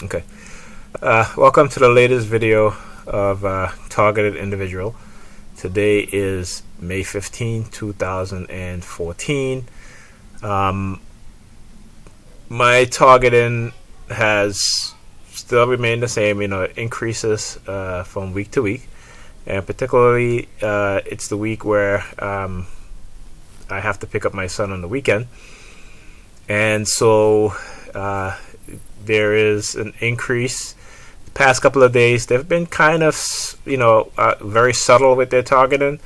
Okay. Welcome to the latest video of Targeted Individual. Today is May 15, 2014. My targeting has still remained the same. It increases from week to week. And particularly, it's the week where I have to pick up my son on the weekend. And so there is an increase. The past couple of days, they've been kind of, very subtle with their targeting.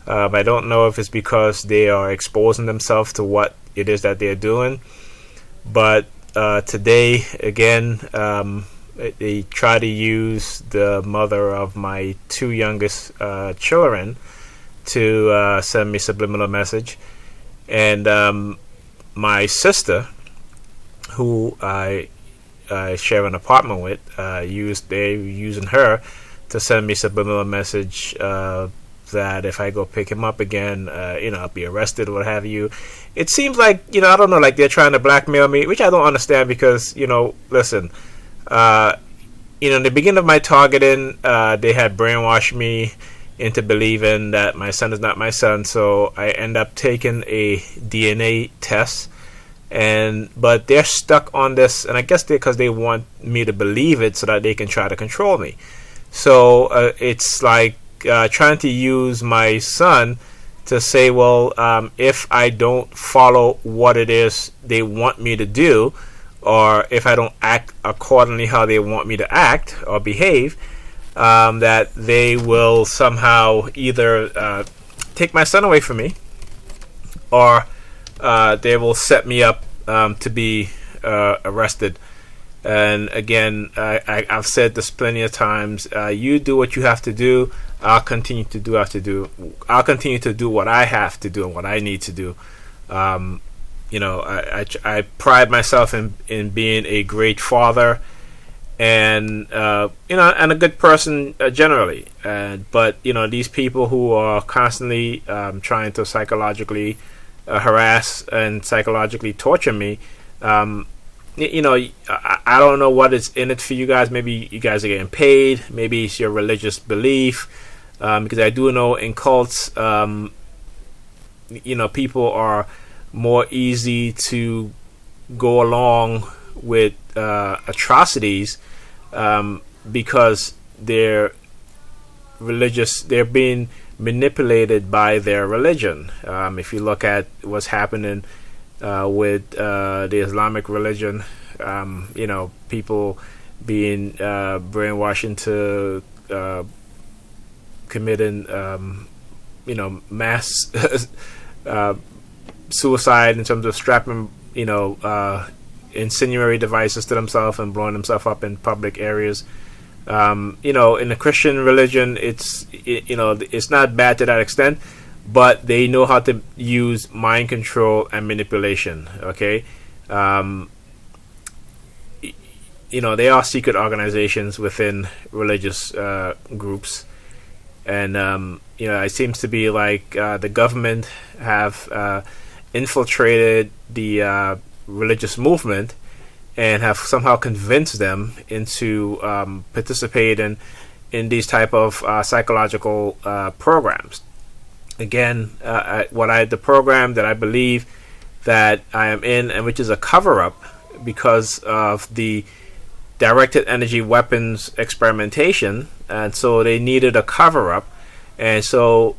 I don't know if it's because they are exposing themselves to what it is that they're doing. But today, again, they try to use the mother of my two youngest children to send me subliminal message. And my sister, who I share an apartment with, they're using her to send me subliminal message that if I go pick him up again, I'll be arrested or what have you. It seems like, I don't know, like they're trying to blackmail me, which I don't understand because, listen, in the beginning of my targeting, they had brainwashed me into believing that my son is not my son, so I end up taking a DNA test. But they're stuck on this, and I guess because they want me to believe it so that they can try to control me. So it's like trying to use my son to say, well, if I don't follow what it is they want me to do, or if I don't act accordingly how they want me to act or behave, that they will somehow either take my son away from me, or they will set me up to be arrested. And again, I've said this plenty of times. You do what you have to do. I'll continue to do I'll continue to do what I have to do and what I need to do. I pride myself in being a great father, and and a good person generally. But these people who are constantly trying to psychologically harass and psychologically torture me, I don't know what is in it for you guys. Maybe you guys are getting paid. Maybe it's your religious belief, because I do know in cults, people are more easy to go along with atrocities because they're religious. They're being manipulated by their religion. If you look at what's happening with the Islamic religion, people being brainwashed into committing mass suicide in terms of strapping incendiary devices to themselves and blowing themselves up in public areas. In the Christian religion, it's not bad to that extent, but they know how to use mind control and manipulation. Okay, they are secret organizations within religious groups, and it seems to be like the government have infiltrated the religious movement and have somehow convinced them into participating in these type of psychological programs. Again, the program that I believe that I am in, and which is a cover-up because of the directed energy weapons experimentation, and so they needed a cover-up, and so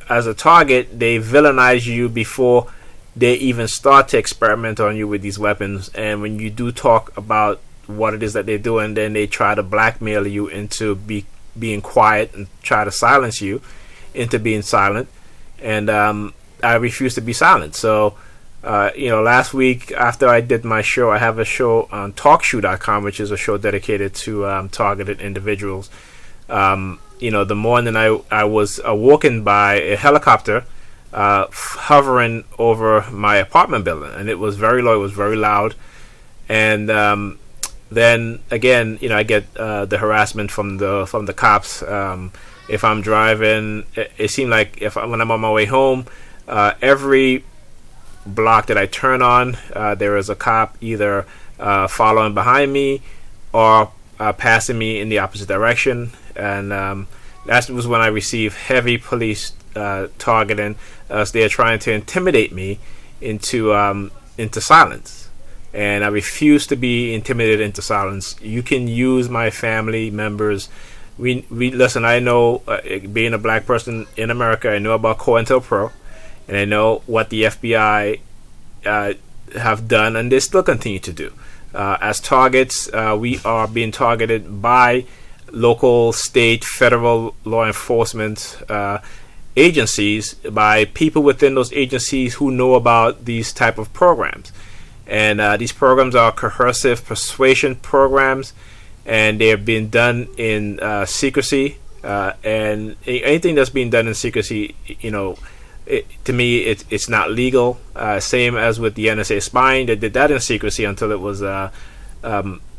as a target, they villainize you before they even start to experiment on you with these weapons. And when you do talk about what it is that they're doing, then they try to blackmail you into being quiet and try to silence you into being silent. And I refuse to be silent. So, last week after I did my show, I have a show on talkshoe.com, which is a show dedicated to targeted individuals. The morning I was awoken by a helicopter hovering over my apartment building, and it was very low, it was very loud, and then again, I get the harassment from the cops. If I'm driving, it seemed like when I'm on my way home, every block that I turn on, there is a cop either following behind me or passing me in the opposite direction. And that was when I received heavy police targeting, as they're trying to intimidate me into silence. And I refuse to be intimidated into silence. You can use my family members. We listen. I know, being a black person in America, I know about COINTELPRO, and I know what the FBI have done, and they still continue to do. As targets, we are being targeted by local, state, federal law enforcement agencies, by people within those agencies who know about these type of programs. And these programs are coercive persuasion programs, and they're being done in secrecy. And anything that's being done in secrecy, to me, it's not legal. Same as with the NSA spying, they did that in secrecy until it was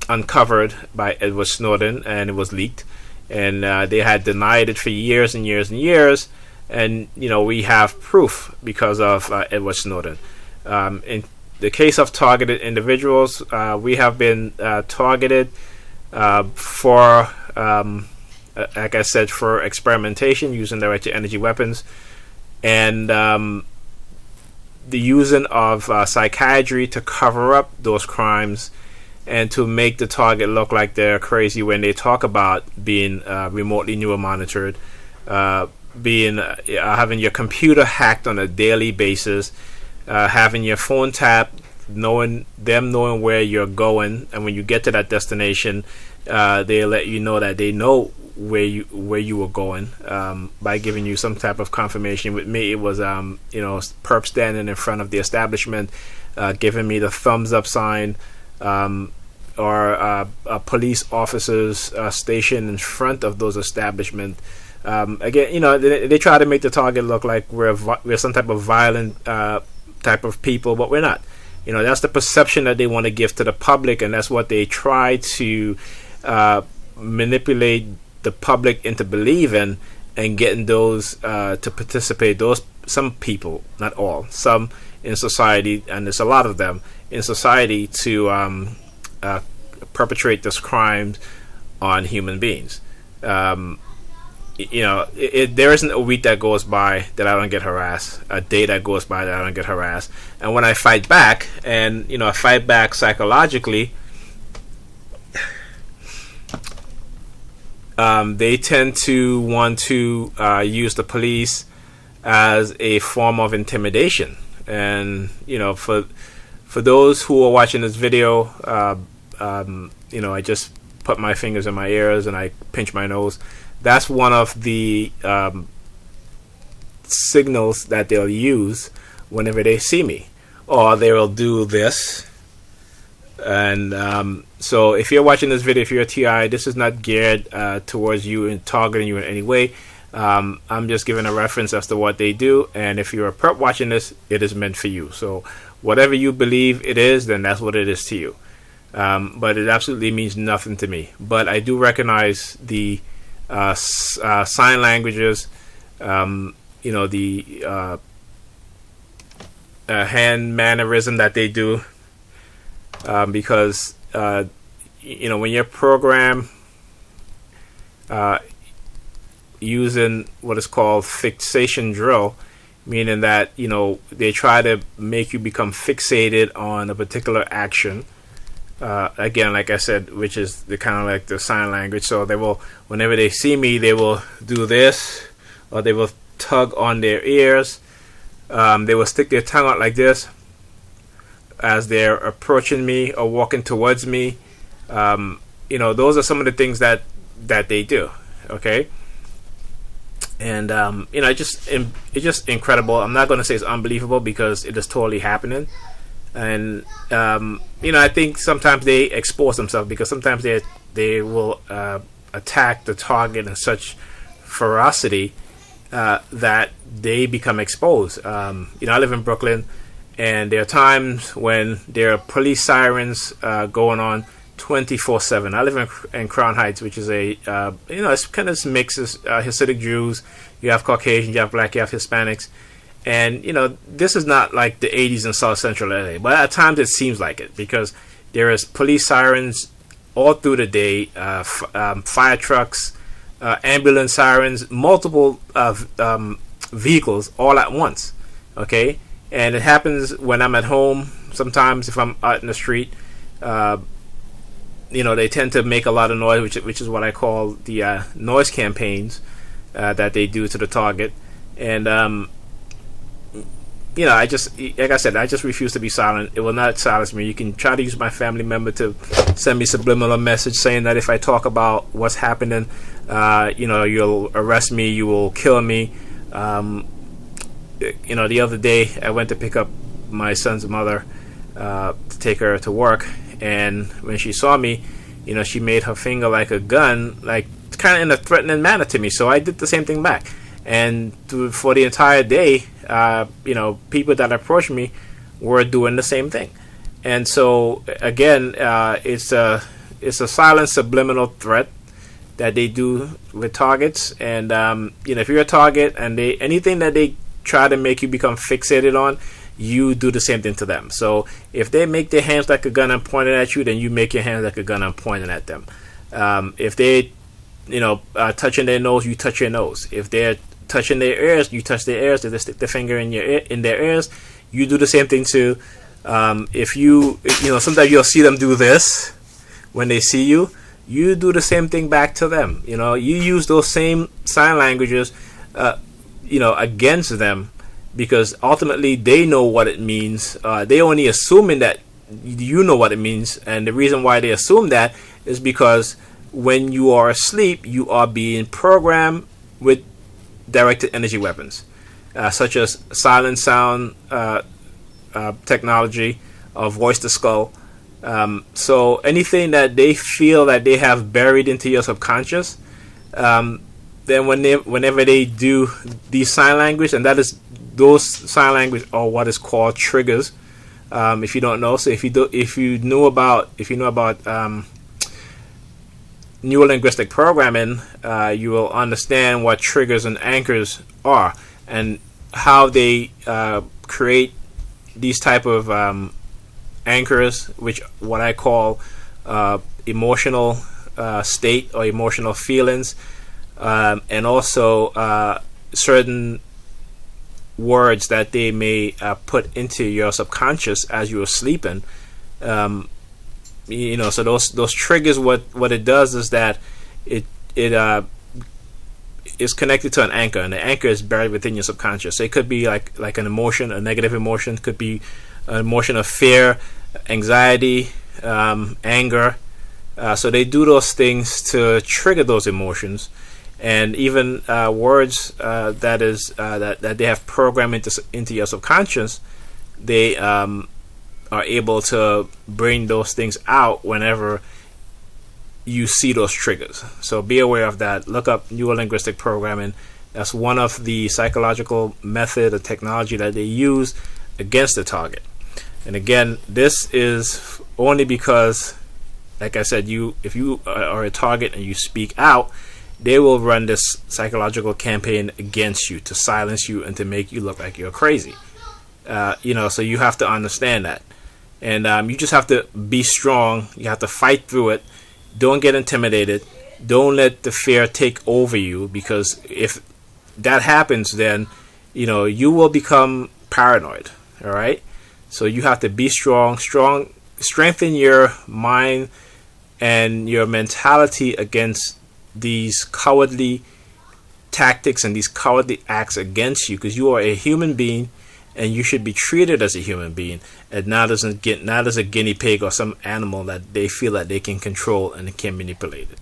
uncovered by Edward Snowden, and it was leaked. And they had denied it for years and years and years. And we have proof because of Edward Snowden. In the case of targeted individuals, we have been targeted for, like I said, for experimentation using directed energy weapons, and the using of psychiatry to cover up those crimes and to make the target look like they're crazy when they talk about being remotely neuromonitored, having your computer hacked on a daily basis, having your phone tapped, knowing where you're going, and when you get to that destination, they let you know that they know where you were going, by giving you some type of confirmation. With me, it was perp standing in front of the establishment, giving me the thumbs up sign, or police officers stationed in front of those establishments. Again, they try to make the target look like we're some type of violent type of people, but we're not. That's the perception that they want to give to the public, and that's what they try to manipulate the public into believing, and getting those to participate. Some people, not all, some in society, and there's a lot of them in society, to perpetrate this crime on human beings. There isn't a week that goes by that I don't get harassed, a day that goes by that I don't get harassed. And when I fight back, and I fight back psychologically, they tend to want to use the police as a form of intimidation. And for those who are watching this video, I just put my fingers in my ears and I pinch my nose. That's one of the signals that they'll use whenever they see me. Or they will do this. And so if you're watching this video, if you're a TI, this is not geared towards you and targeting you in any way. I'm just giving a reference as to what they do. And if you're a perp watching this, it is meant for you. So whatever you believe it is, then that's what it is to you. But it absolutely means nothing to me. But I do recognize the sign languages, the hand mannerism that they do, because when you're programmed using what is called fixation drill, meaning that they try to make you become fixated on a particular action. Again, like I said, which is the kind of like the sign language. So they will, whenever they see me, they will do this, or they will tug on their ears. They will stick their tongue out like this as they're approaching me or walking towards me. Those are some of the things that they do. Okay. And it's just incredible. I'm not going to say it's unbelievable, because it is totally happening. And I think sometimes they expose themselves, because sometimes they will attack the target in such ferocity that they become exposed. I live in Brooklyn, and there are times when there are police sirens going on 24/7. I live in Crown Heights, which is it's kind of mixes Hasidic Jews. You have Caucasians, you have Black, you have Hispanics. And, this is not like the 80s in South Central LA, but at times it seems like it, because there is police sirens all through the day, fire trucks, ambulance sirens, multiple vehicles all at once. Okay, and it happens when I'm at home. Sometimes if I'm out in the street, they tend to make a lot of noise, which is what I call the noise campaigns that they do to the target. And I just, like I said, I just refuse to be silent. It will not silence me. You can try to use my family member to send me subliminal message saying that if I talk about what's happening, you'll arrest me, you will kill me. The other day I went to pick up my son's mother to take her to work, and when she saw me, she made her finger like a gun, like kind of in a threatening manner to me. So I did the same thing back, and for the entire day, people that approached me were doing the same thing. And so again, it's a silent subliminal threat that they do with targets. And if you're a target and anything that they try to make you become fixated on, you do the same thing to them. So if they make their hands like a gun and pointing at you, then you make your hands like a gun and pointing at them. If they touching their nose, you touch your nose. If they're touching their ears, you touch their ears. If they stick their finger in their ears, you do the same thing too. If sometimes you'll see them do this when they see you. You do the same thing back to them. You use those same sign languages, against them, because ultimately they know what it means. They only assuming that you know what it means, and the reason why they assume that is because when you are asleep, you are being programmed with directed energy weapons, such as silent sound technology, or voice to skull. So anything that they feel that they have buried into your subconscious, then whenever they do these sign language, and those sign language are what is called triggers. If you don't know, so if you know about neurolinguistic programming, you will understand what triggers and anchors are, and how they create these type of anchors, which what I call emotional state or emotional feelings, and also certain words that they may put into your subconscious as you are sleeping. So those triggers, what it does is that it is connected to an anchor, and the anchor is buried within your subconscious. So it could be like an emotion, a negative emotion, could be an emotion of fear, anxiety, anger. So they do those things to trigger those emotions. And even words that they have programmed into your subconscious, they are able to bring those things out whenever you see those triggers. So be aware of that. Look up neurolinguistic programming. That's one of the psychological method or technology that they use against the target. And again, this is only because, like I said, if you are a target and you speak out, they will run this psychological campaign against you to silence you and to make you look like you're crazy. So you have to understand that. And you just have to be strong. You have to fight through it. Don't get intimidated. Don't let the fear take over you, because if that happens, then you will become paranoid. All right? So you have to be strong, strengthen your mind and your mentality against these cowardly tactics and these cowardly acts against you, because you are a human being and you should be treated as a human being, and not as a guinea pig or some animal that they feel that they can control and can manipulate it.